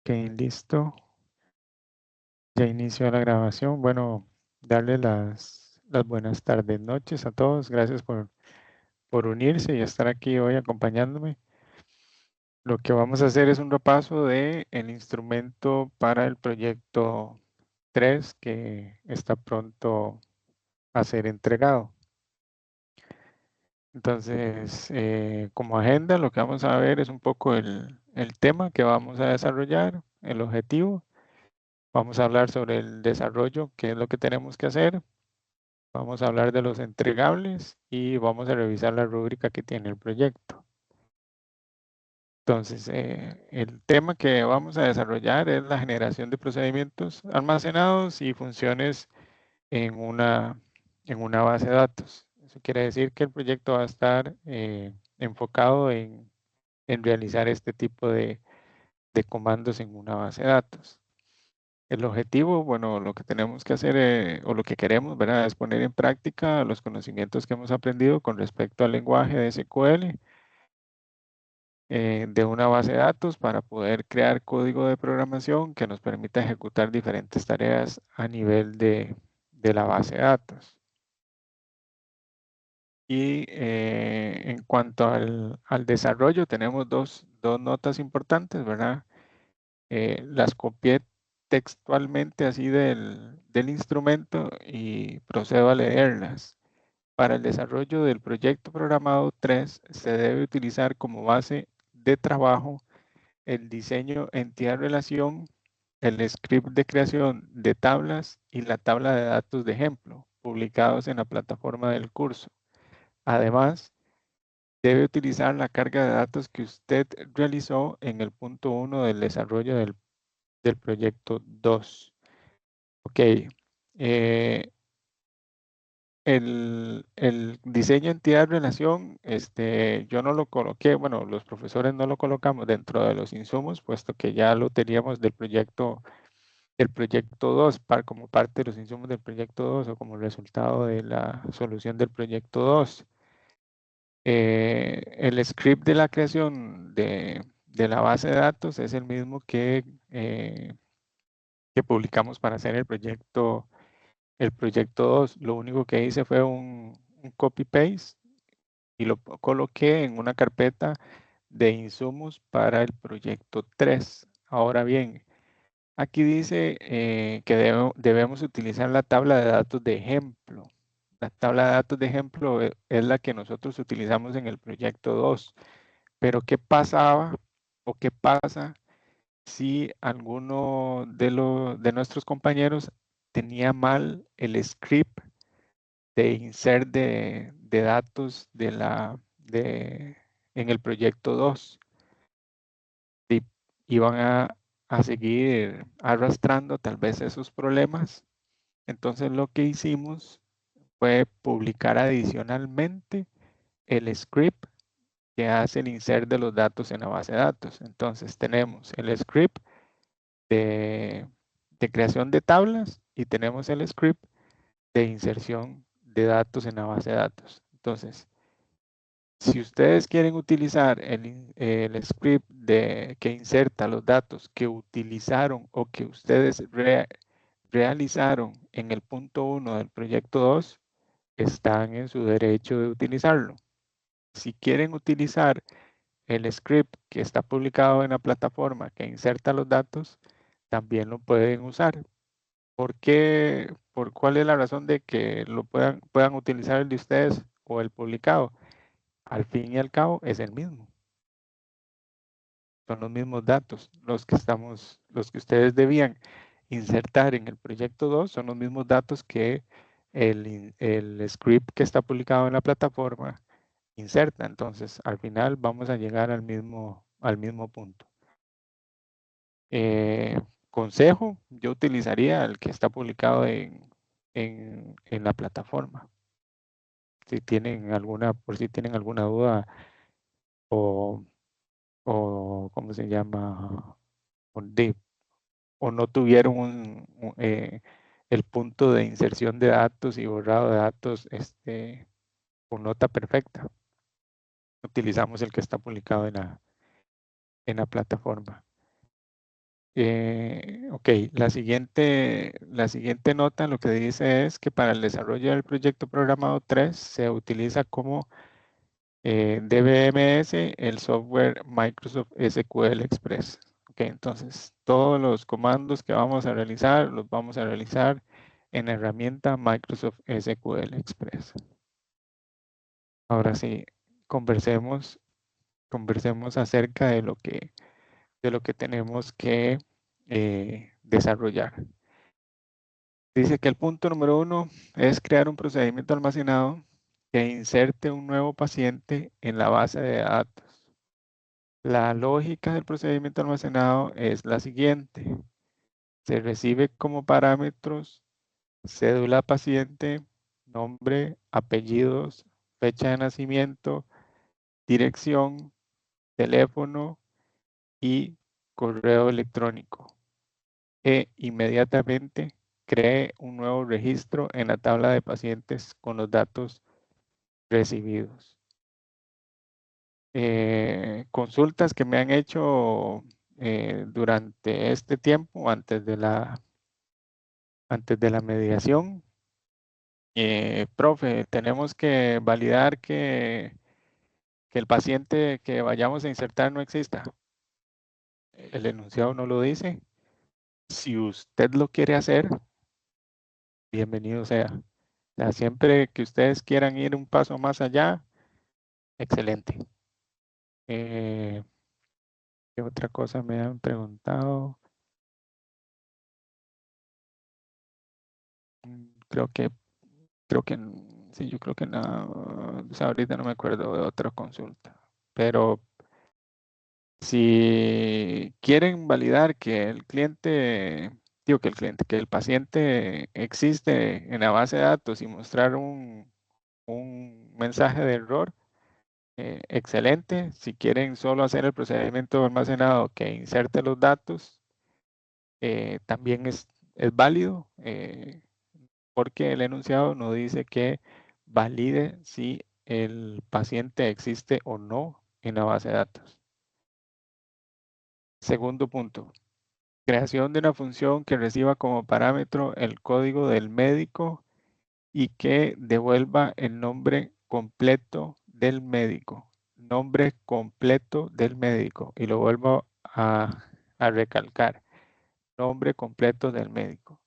Ok, listo. Ya inició la grabación. Bueno, darle las buenas tardes, noches a todos. Gracias por unirse y estar aquí hoy acompañándome. Lo que vamos a hacer es un repaso de el instrumento para el proyecto 3 que está pronto a ser entregado. Entonces, como agenda, lo que vamos a ver es un poco el tema que vamos a desarrollar, el objetivo. Vamos a hablar sobre el desarrollo, qué es lo que tenemos que hacer. Vamos a hablar de los entregables y vamos a revisar la rúbrica que tiene el proyecto. Entonces, el tema que vamos a desarrollar es la generación de procedimientos almacenados y funciones en una base de datos. Eso quiere decir que el proyecto va a estar enfocado en realizar este tipo de comandos en una base de datos. El objetivo, bueno, lo que tenemos que hacer o lo que queremos, ¿verdad? Es poner en práctica los conocimientos que hemos aprendido con respecto al lenguaje de SQL de una base de datos para poder crear código de programación que nos permita ejecutar diferentes tareas a nivel de la base de datos. Y en cuanto al desarrollo, tenemos dos notas importantes, ¿verdad? Las copié textualmente así del instrumento y procedo a leerlas. Para el desarrollo del proyecto programado 3 se debe utilizar como base de trabajo el diseño entidad-relación, el script de creación de tablas y la tabla de datos de ejemplo publicados en la plataforma del curso. Además, debe utilizar la carga de datos que usted realizó en el punto 1 del desarrollo del proyecto 2. Ok. El diseño entidad-relación, yo no lo coloqué, bueno, los profesores no lo colocamos dentro de los insumos, puesto que ya lo teníamos del proyecto 2, como parte de los insumos del proyecto 2 o como resultado de la solución del proyecto 2. El script de la creación de la base de datos es el mismo que publicamos para hacer el proyecto 2. Lo único que hice fue un copy-paste y lo coloqué en una carpeta de insumos para el proyecto 3. Ahora bien, aquí dice que debemos utilizar la tabla de datos de ejemplo. La tabla de datos de ejemplo es la que nosotros utilizamos en el proyecto 2. Pero ¿qué pasaba o qué pasa si alguno de nuestros compañeros tenía mal el script de insert de datos en el proyecto 2? Y iban a seguir arrastrando tal vez esos problemas. Entonces lo que hicimos fue publicar adicionalmente el script que hace el insert de los datos en la base de datos. Entonces tenemos el script de, de creación de tablas y tenemos el script de inserción de datos en la base de datos. Entonces, si ustedes quieren utilizar el script que inserta los datos que utilizaron o que ustedes realizaron en el punto 1 del proyecto 2, están en su derecho de utilizarlo. Si quieren utilizar el script que está publicado en la plataforma que inserta los datos, también lo pueden usar. ¿Por qué? ¿Por cuál es la razón de que lo puedan utilizar el de ustedes o el publicado? Al fin y al cabo es el mismo. Son los mismos datos. Los que ustedes debían insertar en el proyecto 2 son los mismos datos que el script que está publicado en la plataforma inserta. Entonces, al final vamos a llegar al mismo punto. Consejo, yo utilizaría el que está publicado en la plataforma. Por si tienen alguna duda o ¿cómo se llama? O, o no tuvieron el punto de inserción de datos y borrado de datos con nota perfecta. Utilizamos el que está publicado en la plataforma. Ok, la siguiente nota lo que dice es que para el desarrollo del proyecto programado 3 se utiliza como DBMS el software Microsoft SQL Express. Ok, entonces todos los comandos que vamos a realizar los vamos a realizar en la herramienta Microsoft SQL Express. Ahora sí, conversemos acerca de lo que tenemos que desarrollar. Dice que el punto número 1 es crear un procedimiento almacenado que inserte un nuevo paciente en la base de datos. La lógica del procedimiento almacenado es la siguiente. Se recibe como parámetros cédula paciente, nombre, apellidos, fecha de nacimiento, dirección, teléfono y correo electrónico. E inmediatamente cree un nuevo registro en la tabla de pacientes con los datos recibidos. Consultas que me han hecho durante este tiempo, antes de la mediación. Profe, tenemos que validar que el paciente que vayamos a insertar no exista. El enunciado no lo dice. Si usted lo quiere hacer, bienvenido sea. O sea, siempre que ustedes quieran ir un paso más allá, excelente. ¿Qué otra cosa me han preguntado? Creo que sí, yo creo que nada. O sea, ahorita no me acuerdo de otra consulta. Pero si quieren validar que el cliente, que el paciente existe en la base de datos y mostrar un mensaje de error, excelente. Si quieren solo hacer el procedimiento almacenado que inserte los datos, también es válido, porque el enunciado no dice que valide si el paciente existe o no en la base de datos. Segundo punto, creación de una función que reciba como parámetro el código del médico y que devuelva el nombre completo del médico. Nombre completo del médico. Y lo vuelvo a recalcar. Nombre completo del médico.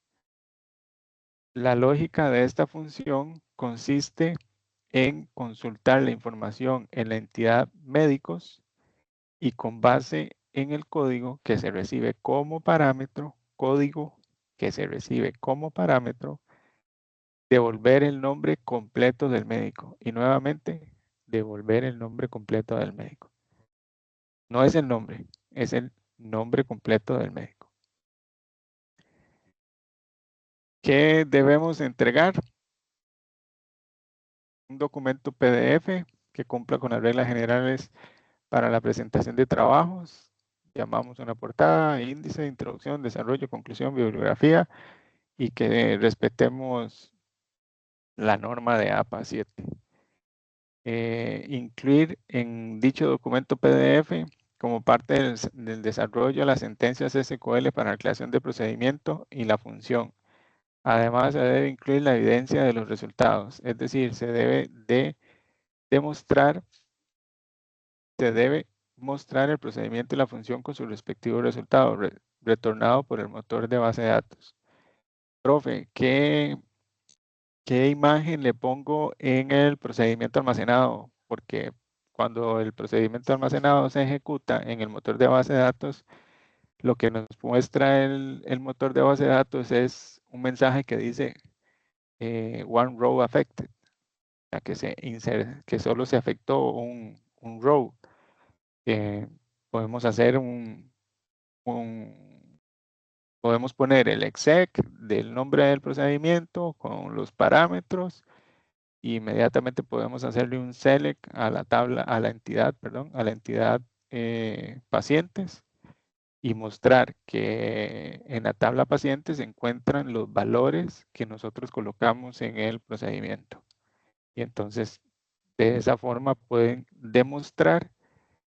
La lógica de esta función consiste en consultar la información en la entidad médicos y con base en el código que se recibe como parámetro, devolver el nombre completo del médico y nuevamente devolver el nombre completo del médico. No es el nombre, es el nombre completo del médico. ¿Qué debemos entregar? Un documento PDF que cumpla con las reglas generales para la presentación de trabajos. Llamamos una portada, índice, introducción, desarrollo, conclusión, bibliografía y que respetemos la norma de APA 7. Incluir en dicho documento PDF como parte del desarrollo las sentencias SQL para la creación de procedimiento y la función. Además, se debe incluir la evidencia de los resultados, es decir, se debe mostrar el procedimiento y la función con su respectivo resultado, retornado por el motor de base de datos. Profe, ¿qué imagen le pongo en el procedimiento almacenado? Porque cuando el procedimiento almacenado se ejecuta en el motor de base de datos, lo que nos muestra el motor de base de datos es un mensaje que dice one row affected, o sea, que solo se afectó un row. Podemos hacer podemos poner el exec del nombre del procedimiento con los parámetros. Inmediatamente podemos hacerle un select a la tabla, a la entidad pacientes y mostrar que en la tabla pacientes se encuentran los valores que nosotros colocamos en el procedimiento. Y entonces, de esa forma pueden demostrar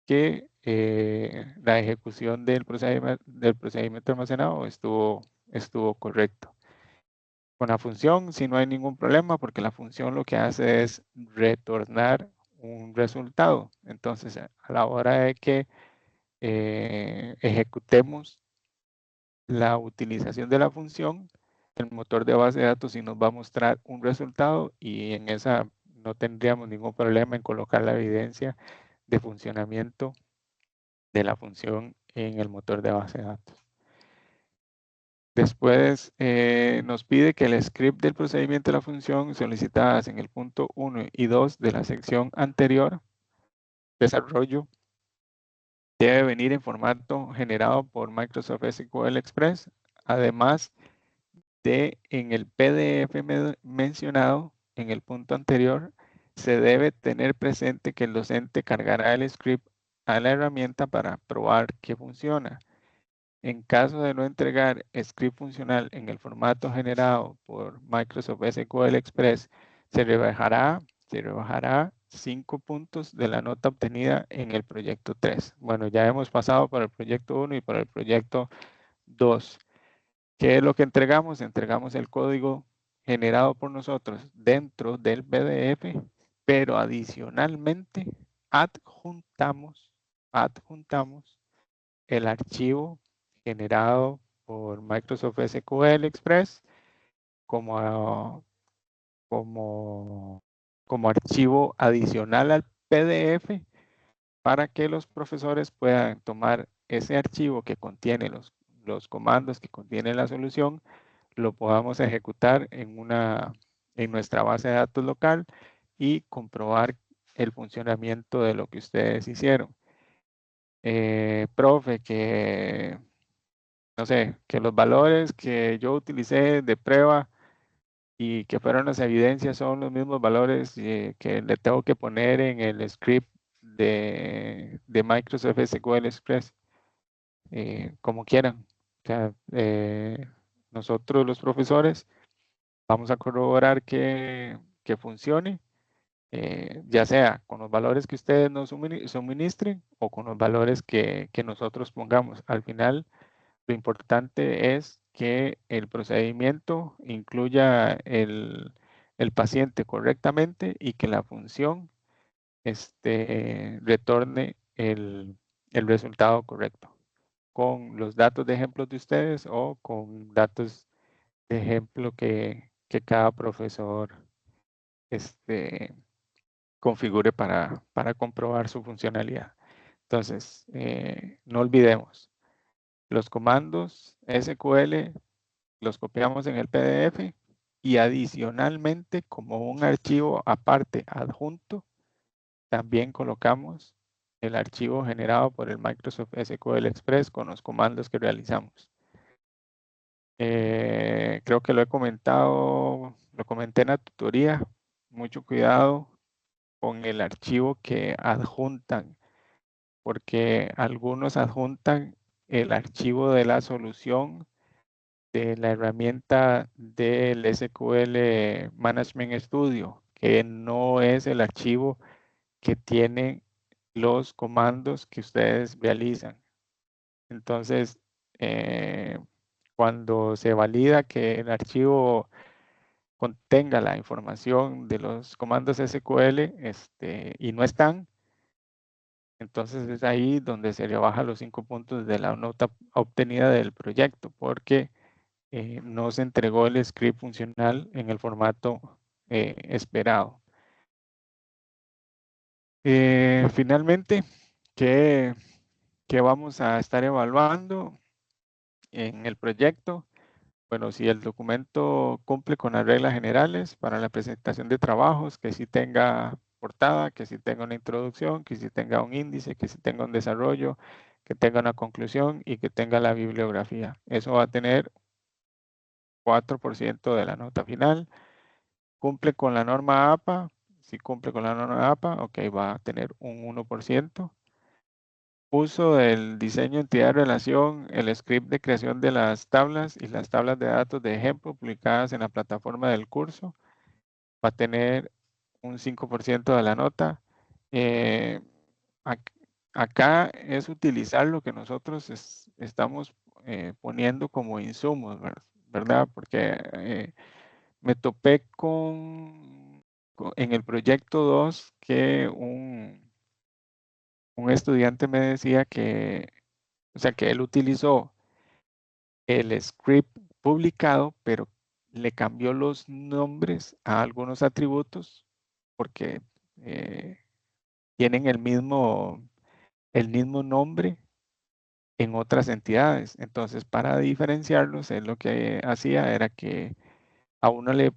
que la ejecución del procedimiento almacenado estuvo correcto. Con la función, si no hay ningún problema, porque la función lo que hace es retornar un resultado. Entonces, a la hora de que ejecutemos la utilización de la función, el motor de base de datos sí nos va a mostrar un resultado y en esa no tendríamos ningún problema en colocar la evidencia de funcionamiento de la función en el motor de base de datos. Después nos pide que el script del procedimiento de la función solicitadas en el punto 1 y 2 de la sección anterior, desarrollo, debe venir en formato generado por Microsoft SQL Express, además de en el PDF mencionado en el punto anterior, se debe tener presente que el docente cargará el script a la herramienta para probar que funciona. En caso de no entregar script funcional en el formato generado por Microsoft SQL Express, se rebajará 5 puntos de la nota obtenida en el proyecto 3. Bueno, ya hemos pasado por el proyecto 1 y por el proyecto 2. ¿Qué es lo que entregamos? Entregamos el código generado por nosotros dentro del PDF, pero adicionalmente adjuntamos el archivo generado por Microsoft SQL Express como, como, como archivo adicional al PDF para que los profesores puedan tomar ese archivo que contiene los comandos que contiene la solución, lo podamos ejecutar en nuestra base de datos local y comprobar el funcionamiento de lo que ustedes hicieron. Profe, que no sé, que los valores que yo utilicé de prueba y que fueron las evidencias son los mismos valores que le tengo que poner en el script de Microsoft SQL Express, como quieran. O sea, nosotros los profesores vamos a corroborar que funcione, ya sea con los valores que ustedes nos suministren o con los valores que nosotros pongamos. Al final, lo importante es que el procedimiento incluya el paciente correctamente y que la función retorne el resultado correcto con los datos de ejemplos de ustedes o con datos de ejemplo que cada profesor configure para comprobar su funcionalidad. Entonces, no olvidemos, los comandos SQL los copiamos en el PDF y adicionalmente, como un archivo aparte adjunto, también colocamos el archivo generado por el Microsoft SQL Express con los comandos que realizamos. Creo que lo he comentado, lo comenté en la tutoría. Mucho cuidado con el archivo que adjuntan, porque algunos adjuntan el archivo de la solución de la herramienta del SQL Management Studio, que no es el archivo que tiene los comandos que ustedes realizan. Entonces, cuando se valida que el archivo contenga la información de los comandos SQL y no están, entonces es ahí donde se le baja los 5 puntos de la nota obtenida del proyecto, porque no se entregó el script funcional en el formato esperado. Finalmente, ¿qué vamos a estar evaluando en el proyecto? Bueno, si el documento cumple con las reglas generales para la presentación de trabajos, que sí tenga portada, que sí tenga una introducción, que sí tenga un índice, que sí tenga un desarrollo, que tenga una conclusión y que tenga la bibliografía. Eso va a tener 4% de la nota final. Cumple con la norma APA. Si cumple con la norma APA, ok, va a tener un 1%. Uso del diseño entidad de relación, el script de creación de las tablas y las tablas de datos de ejemplo publicadas en la plataforma del curso. Va a tener un 5% de la nota. acá es utilizar lo que nosotros estamos poniendo como insumos, ¿verdad? Porque me topé en el proyecto 2 que un estudiante me decía que, o sea, que él utilizó el script publicado, pero le cambió los nombres a algunos atributos porque tienen el mismo nombre en otras entidades. Entonces, para diferenciarlos, él lo que hacía era que a uno le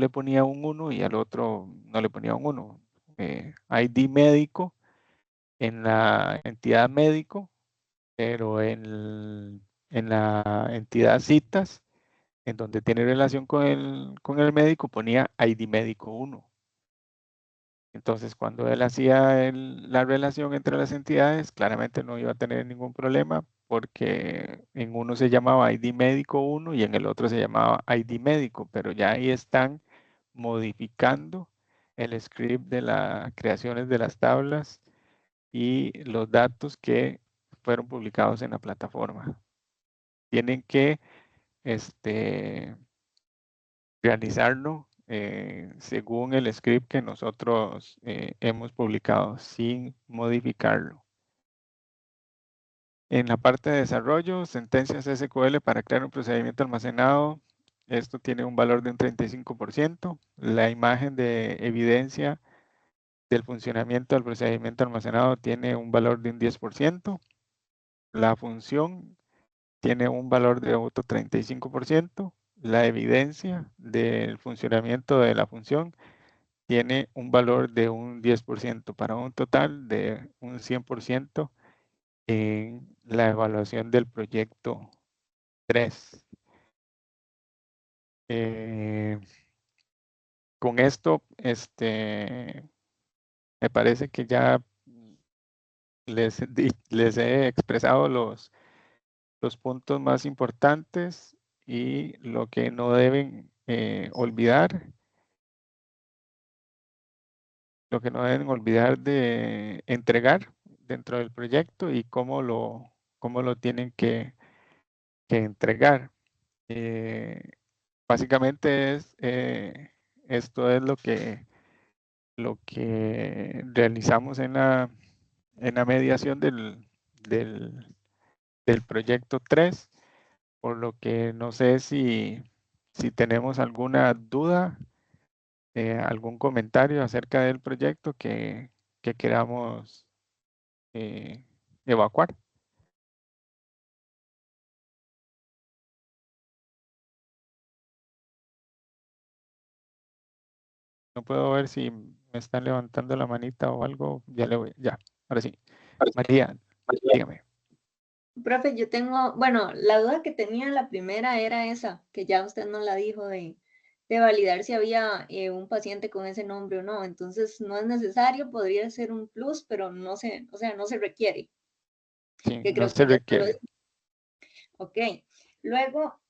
ponía un 1 y al otro no le ponía un 1. ID médico en la entidad médico, pero en la entidad citas, en donde tiene relación con el médico, ponía ID médico 1. Entonces, cuando él hacía la relación entre las entidades, claramente no iba a tener ningún problema porque en uno se llamaba ID médico 1 y en el otro se llamaba ID médico, pero ya ahí están modificando el script de las creaciones de las tablas y los datos que fueron publicados en la plataforma. Tienen que realizarlo según el script que nosotros hemos publicado sin modificarlo. En la parte de desarrollo, sentencias SQL para crear un procedimiento almacenado. Esto tiene un valor de un 35%. La imagen de evidencia del funcionamiento del procedimiento almacenado tiene un valor de un 10%. La función tiene un valor de otro 35%. La evidencia del funcionamiento de la función tiene un valor de un 10% para un total de un 100% en la evaluación del proyecto 3. Con esto, me parece que ya les he expresado los puntos más importantes y lo que no deben olvidar. Lo que no deben olvidar de entregar dentro del proyecto y cómo lo tienen que entregar. Básicamente esto es lo que realizamos en la mediación del proyecto 3, por lo que no sé si tenemos alguna duda, algún comentario acerca del proyecto que queramos evacuar. No puedo ver si me están levantando la manita o algo. Ya, ahora sí. María, dígame. Profe, yo tengo, bueno, la duda que tenía la primera era esa, que ya usted nos la dijo de validar si había un paciente con ese nombre o no. Entonces, no es necesario, podría ser un plus, pero no se, o sea, no se requiere, Sí, que no creo se que ya lo requiere. es. Ok. Luego,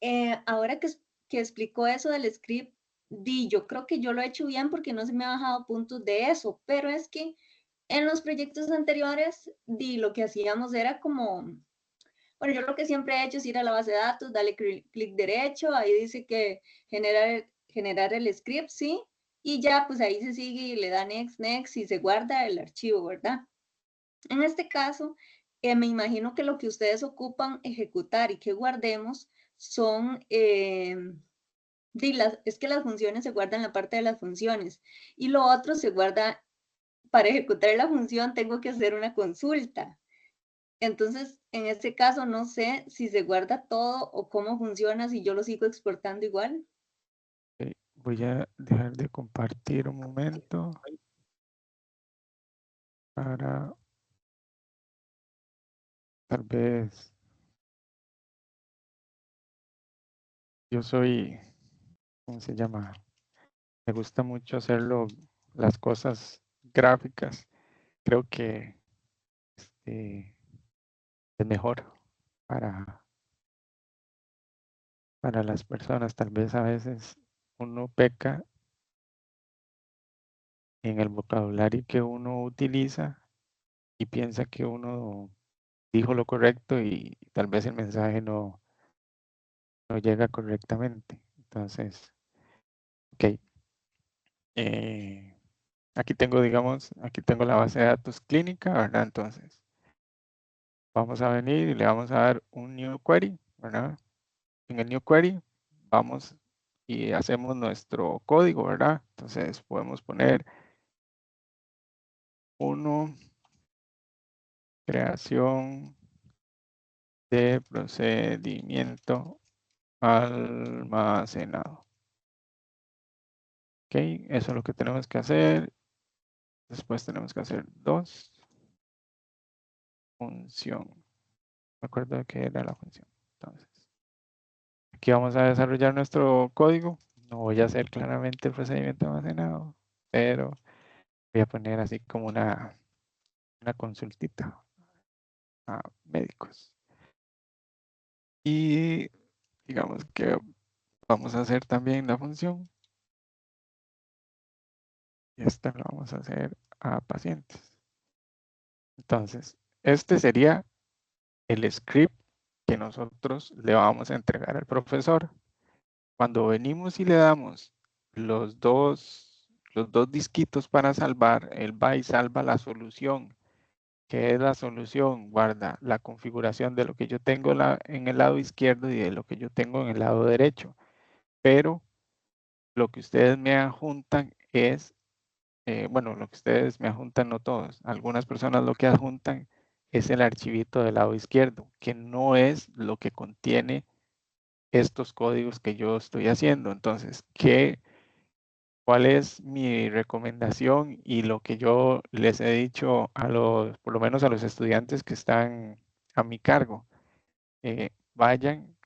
ahora que explicó eso del script, yo creo que yo lo he hecho bien porque no se me ha bajado puntos de eso, pero es que en los proyectos anteriores, lo que hacíamos era como, bueno, yo lo que siempre he hecho es ir a la base de datos, darle clic derecho, ahí dice que generar el script, ¿sí? Y ya, pues ahí se sigue y le da next, next y se guarda el archivo, ¿verdad? En este caso, me imagino que lo que ustedes ocupan ejecutar y que guardemos son, es que las funciones se guardan en la parte de las funciones y lo otro se guarda, para ejecutar la función tengo que hacer una consulta. Entonces, en este caso, no sé si se guarda todo o cómo funciona, si yo lo sigo exportando igual. Ok, voy a dejar de compartir un momento para tal vez. Yo soy, ¿cómo se llama? Me gusta mucho hacerlo, las cosas gráficas. Creo que es mejor para, para las personas. Tal vez a veces uno peca en el vocabulario que uno utiliza y piensa que uno dijo lo correcto y tal vez el mensaje no llega correctamente. Entonces, ok. Aquí tengo, digamos, aquí tengo la base de datos clínica, ¿verdad? Entonces, vamos a venir y le vamos a dar un new query, ¿verdad? En el new query vamos y hacemos nuestro código, ¿verdad? Entonces, podemos poner 1, creación de procedimiento almacenado. Ok, eso es lo que tenemos que hacer. Después tenemos que hacer 2, función. Me acuerdo de qué era la función. Entonces, aquí vamos a desarrollar nuestro código. No voy a hacer claramente el procedimiento almacenado, pero voy a poner así como una consultita a médicos. Y digamos que vamos a hacer también la función. Y esta la vamos a hacer a pacientes. Entonces, este sería el script que nosotros le vamos a entregar al profesor. Cuando venimos y le damos los dos disquitos para salvar, él va y salva la solución. ¿Qué es la solución? Guarda la configuración de lo que yo tengo en el lado izquierdo y de lo que yo tengo en el lado derecho. Pero lo que ustedes me adjuntan es, bueno, lo que ustedes me adjuntan, no todos. Algunas personas lo que adjuntan es el archivito del lado izquierdo, que no es lo que contiene estos códigos que yo estoy haciendo. Entonces, ¿cuál es mi recomendación y lo que yo les he dicho por lo menos a los estudiantes que están a mi cargo? Vayan,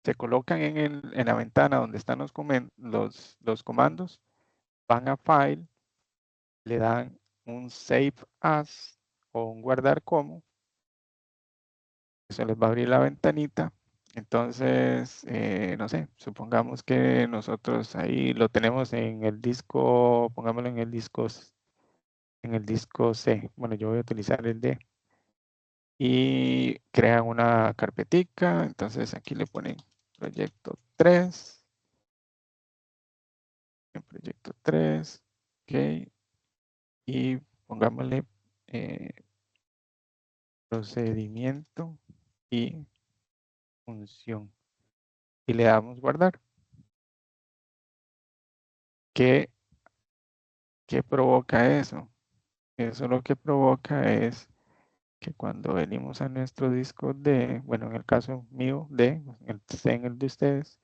se colocan en la ventana donde están los comandos, van a File, le dan un Save As o un Guardar Como, eso les va a abrir la ventanita. Entonces, no sé, supongamos que nosotros ahí lo tenemos en el disco, pongámoslo en el disco C. Bueno, yo voy a utilizar el D. Y crean una carpetica. Entonces aquí le ponen proyecto 3. En proyecto 3. Ok. Y pongámosle procedimiento y función. Y le damos guardar. ¿Qué provoca eso? Eso lo que provoca es que cuando venimos a nuestro disco D, bueno, en el caso mío D, en el de ustedes,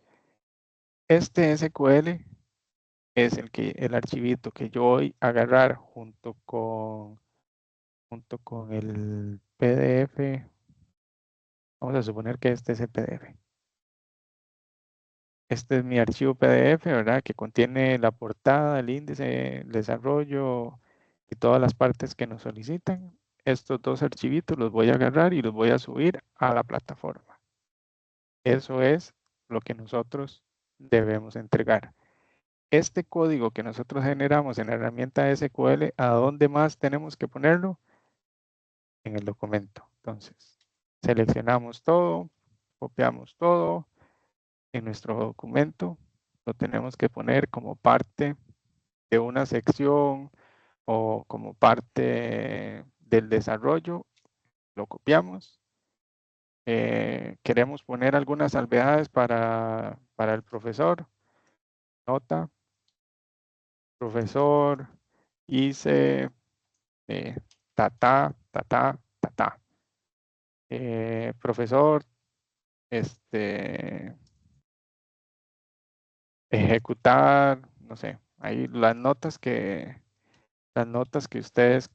este SQL es el archivito que yo voy a agarrar junto con el PDF. Vamos a suponer que este es el PDF. Este es mi archivo PDF, ¿verdad? Que contiene la portada, el índice, el desarrollo y todas las partes que nos solicitan. Estos dos archivitos los voy a agarrar y los voy a subir a la plataforma. Eso es lo que nosotros debemos entregar. Este código que nosotros generamos en la herramienta SQL, ¿a dónde más tenemos que ponerlo? En el documento. Entonces, seleccionamos todo, copiamos todo. En nuestro documento lo tenemos que poner como parte de una sección o como parte del desarrollo. Lo copiamos. Queremos poner algunas salvedades para el profesor. Nota, profesor, hice ta, ta, ta, ta, ta, ta. Profesor, ejecutar, no sé, ahí las notas que ustedes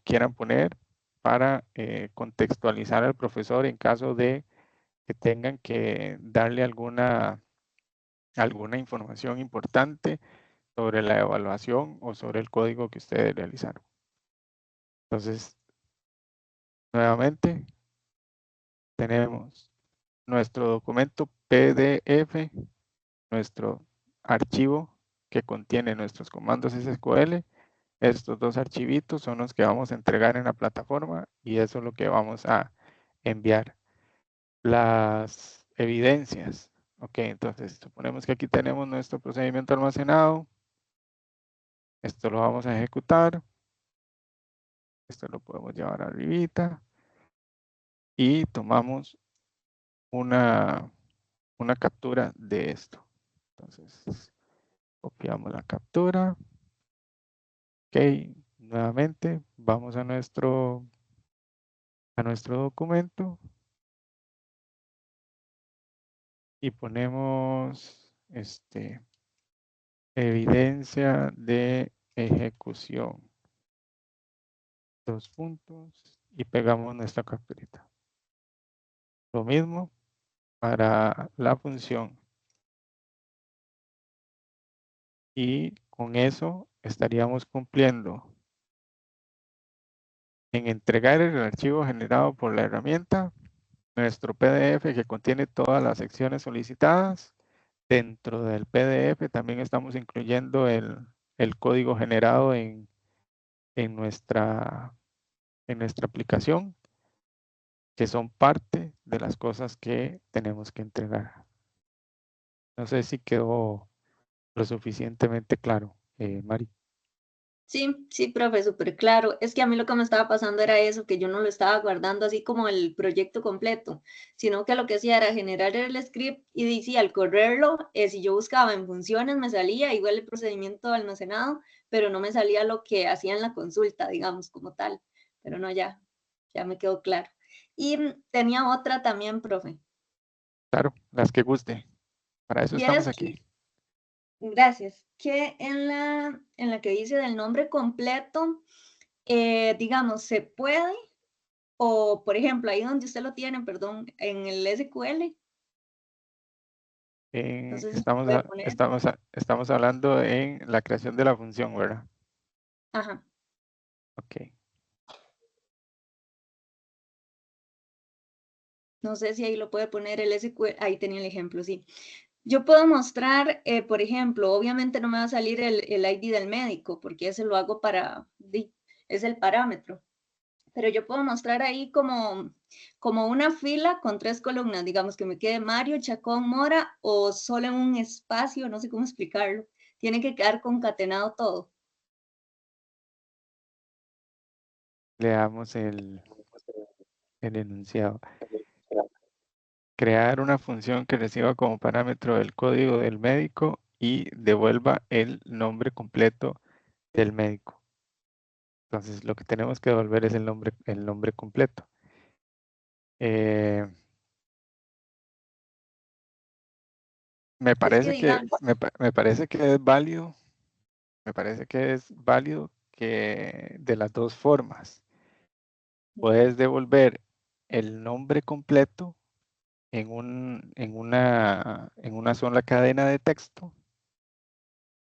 quieran poner para contextualizar al profesor en caso de que tengan que darle alguna información importante sobre la evaluación o sobre el código que ustedes realizaron. Entonces, nuevamente, tenemos nuestro documento PDF, nuestro archivo que contiene nuestros comandos SQL, estos dos archivitos son los que vamos a entregar en la plataforma y eso es lo que vamos a enviar. Las evidencias. Ok, entonces suponemos que aquí tenemos nuestro procedimiento almacenado. Esto lo vamos a ejecutar. Esto lo podemos llevar arribita. Y tomamos una captura de esto. Entonces, copiamos la captura. Ok, nuevamente vamos a nuestro documento y ponemos evidencia de ejecución. 2 puntos y pegamos nuestra capturita. Lo mismo para la función. Y con eso estaríamos cumpliendo en entregar el archivo generado por la herramienta, nuestro PDF que contiene todas las secciones solicitadas. Dentro del PDF también estamos incluyendo el código generado en nuestra aplicación, que son parte de las cosas que tenemos que entregar. No sé si quedó lo suficientemente claro, Mari. Sí, sí, profe, súper claro. Es que a mí lo que me estaba pasando era eso, que yo no lo estaba guardando así como el proyecto completo, sino que lo que hacía era generar el script y decía al correrlo, si yo buscaba en funciones me salía igual el procedimiento almacenado, pero no me salía lo que hacía en la consulta, digamos, como tal. Pero no, ya me quedó claro. Y tenía otra también, profe. Claro, las que guste. Para eso estamos Vieras aquí. que, gracias, que en la que dice del nombre completo, digamos, se puede, o por ejemplo, ahí donde usted lo tiene, perdón, en el SQL, no sé si se Estamos, puede poner. estamos hablando en la creación de la función, ¿verdad? Ajá, Ok. no sé si ahí lo puede poner el SQL, ahí tenía el ejemplo, sí. Yo puedo mostrar, por ejemplo, obviamente no me va a salir el ID del médico, porque ese lo hago para, es el parámetro. Pero yo puedo mostrar ahí como una fila con 3 columnas, digamos que me quede Mario, Chacón, Mora o solo en un espacio, no sé cómo explicarlo. Tiene que quedar concatenado todo. Leamos el enunciado. Crear una función que reciba como parámetro el código del médico y devuelva el nombre completo del médico. Entonces, lo que tenemos que devolver es el nombre completo. Me Es que parece digamos, me parece que es válido. Me parece que es válido que de las dos formas. Puedes devolver el nombre completo en una sola cadena de texto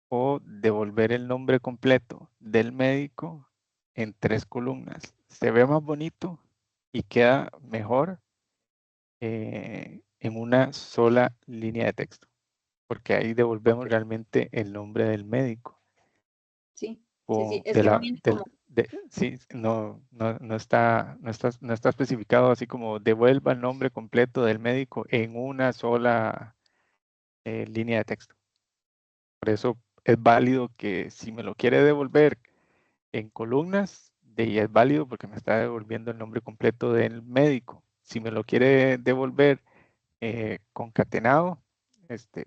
o devolver el nombre completo del médico en 3 columnas. Se ve más bonito y queda mejor en una sola línea de texto, porque ahí devolvemos realmente el nombre del médico. sí, sí, sí, O es que no viene como, sí, no está especificado así como devuelva el nombre completo del médico en una sola línea de texto. Por eso es válido que si me lo quiere devolver en columnas, de ahí es válido porque me está devolviendo el nombre completo del médico. Si me lo quiere devolver concatenado,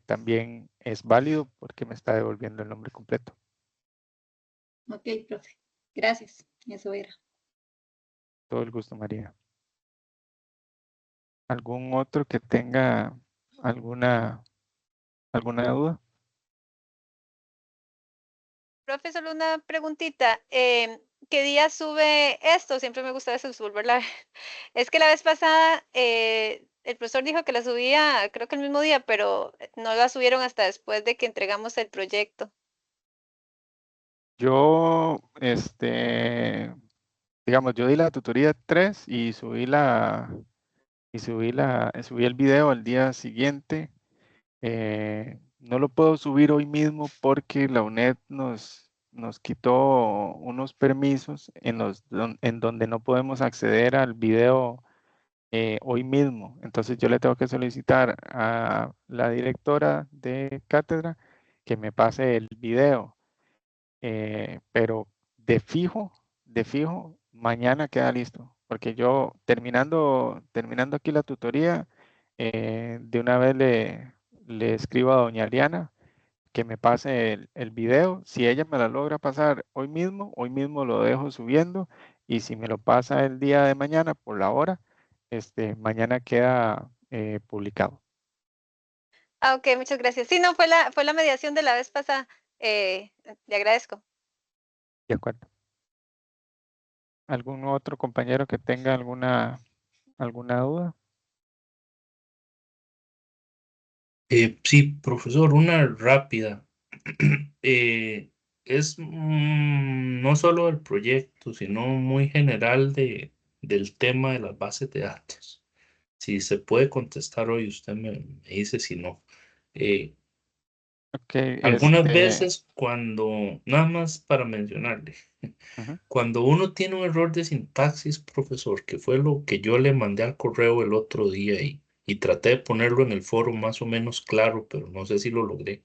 también es válido porque me está devolviendo el nombre completo. ok, profe, gracias, eso era. Todo el gusto, María. ¿Algún otro que tenga alguna duda? Profe, solo una preguntita. ¿Qué día sube esto? Siempre me gusta eso, volverla a ver. Es que la vez pasada el profesor dijo que la subía, creo que el mismo día, pero no la subieron hasta después de que entregamos el proyecto. Yo, digamos, yo di la tutoría 3 y subí subí el video al día siguiente. No lo puedo subir hoy mismo porque la UNED nos quitó unos permisos en donde no podemos acceder al video hoy mismo. Entonces yo le tengo que solicitar a la directora de cátedra que me pase el video. Pero de fijo, mañana queda listo. Porque yo terminando aquí la tutoría, de una vez le escribo a doña Ariana que me pase el video. Si ella me la logra pasar hoy mismo lo dejo subiendo. Y si me lo pasa el día de mañana por la hora, mañana queda publicado. Ah, ok, muchas gracias. Sí, no, fue la mediación de la vez pasada. Le agradezco. De acuerdo. ¿Algún otro compañero que tenga alguna duda? Sí, profesor, una rápida. Es no solo del proyecto, sino muy general del tema de las bases de datos. Si se puede contestar hoy, usted me dice si no. Ok, Algunas veces cuando, nada más para mencionarle, ujú. cuando uno tiene un error de sintaxis, profesor, que fue lo que yo le mandé al correo el otro día y traté de ponerlo en el foro más o menos claro, pero no sé si lo logré.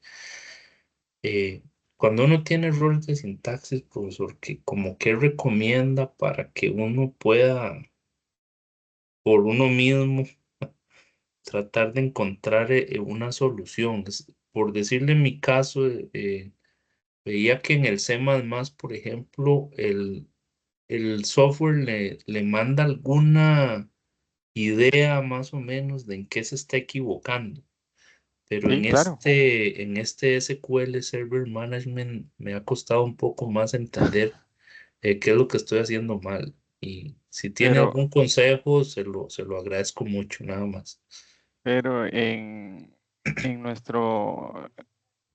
Eh, Cuando uno tiene errores de sintaxis, profesor, que como que recomienda para que uno pueda por uno mismo tratar de encontrar una solución. Por decirle en mi caso, veía que en el C++, por ejemplo, el software le manda alguna idea más o menos de en qué se está equivocando. Pero Sí, claro. en este SQL Server Management me ha costado un poco más entender qué es lo que estoy haciendo mal. Y si tiene Pero, algún consejo, se lo agradezco mucho, nada más. pero en nuestro,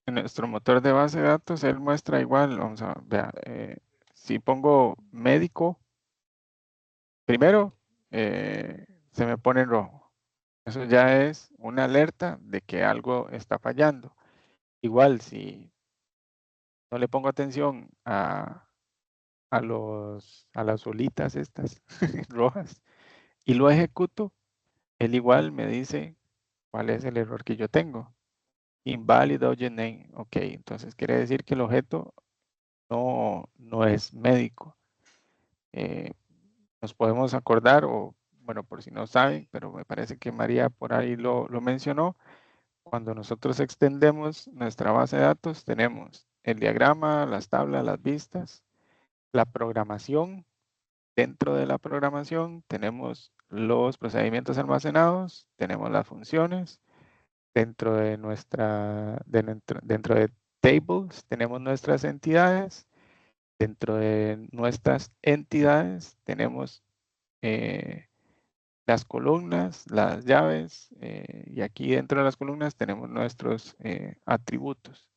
en nuestro motor de base de datos, él muestra igual, vamos a ver, si pongo médico, primero se me pone en rojo. Eso ya es una alerta de que algo está fallando. Igual, si no le pongo atención a las olitas estas rojas y lo ejecuto, él igual me dice cuál es el error que yo tengo. Invalid object name. Ok, entonces quiere decir que el objeto no es médico. Nos podemos acordar, o bueno, por si no saben, pero me parece que María por ahí lo mencionó. Cuando nosotros extendemos nuestra base de datos, tenemos el diagrama, las tablas, las vistas, la programación. Dentro de la programación tenemos los procedimientos almacenados, tenemos las funciones. Dentro de dentro de tables tenemos nuestras entidades. Dentro de nuestras entidades tenemos las columnas, las llaves, y aquí dentro de las columnas tenemos nuestros atributos.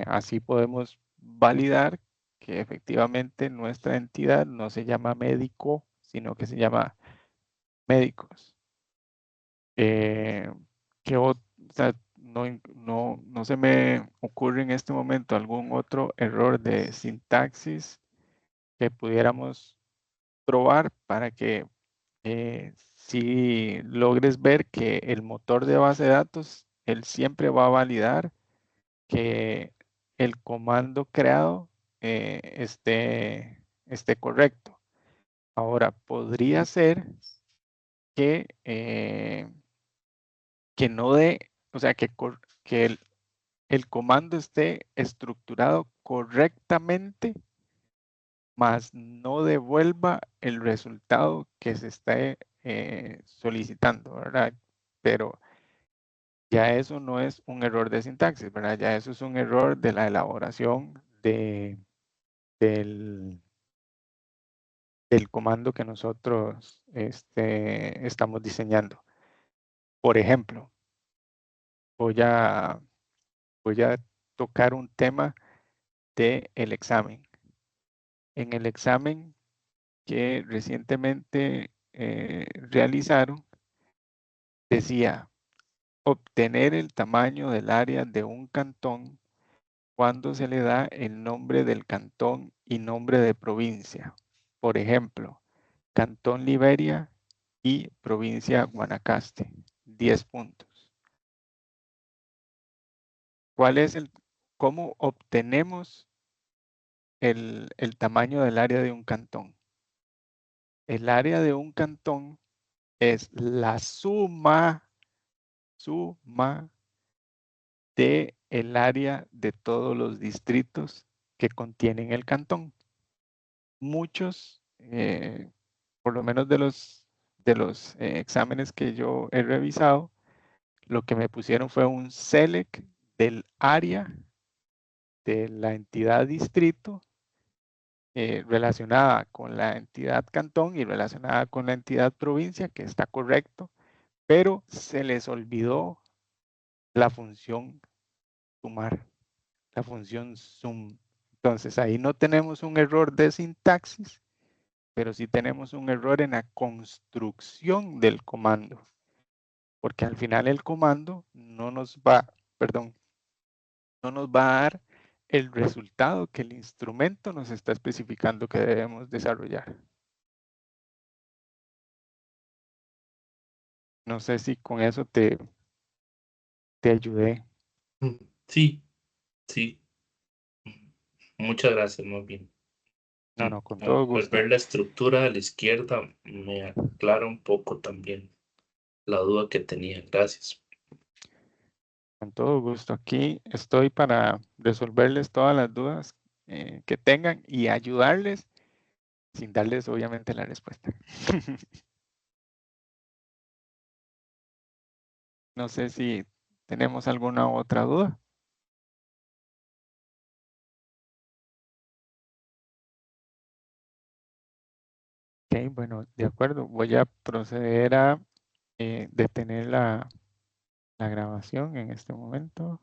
Así podemos validar que efectivamente nuestra entidad no se llama médico, sino que se llama médicos. O sea, no se me ocurre en este momento algún otro error de sintaxis que pudiéramos probar para que si logres ver que el motor de base de datos, él siempre va a validar que el comando creado esté correcto. Ahora, podría ser que no dé, o sea, que el comando esté estructurado correctamente, mas no devuelva el resultado que se está solicitando, ¿verdad? Pero ya eso no es un error de sintaxis, ¿verdad? Ya eso es un error de la elaboración del, del comando que nosotros estamos diseñando. Por ejemplo, voy a, voy a tocar un tema del examen. En el examen que recientemente realizaron, decía obtener el tamaño del área de un cantón cuando se le da el nombre del cantón y nombre de provincia. Por ejemplo, Cantón Liberia y provincia Guanacaste. 10 puntos. ¿Cómo obtenemos el tamaño del área de un cantón? El área de un cantón es la suma de el área de todos los distritos que contienen el cantón. Muchos, por lo menos de los exámenes que yo he revisado, lo que me pusieron fue un select del área de la entidad distrito relacionada con la entidad cantón y relacionada con la entidad provincia, que está correcto, pero se les olvidó la función sumar, la función sum. Entonces ahí no tenemos un error de sintaxis, pero sí tenemos un error en la construcción del comando, porque al final el comando no nos va a dar el resultado que el instrumento nos está especificando que debemos desarrollar. No sé si con eso te ayudé. Sí, sí. Muchas gracias, más bien. No, con todo Pues gusto. ver la estructura a la izquierda me aclara un poco también la duda que tenía. Gracias. Con todo gusto. Aquí estoy para resolverles todas las dudas que tengan y ayudarles sin darles obviamente la respuesta. No sé si tenemos alguna otra duda. Ok, bueno, de acuerdo. Voy a proceder a detener la grabación en este momento.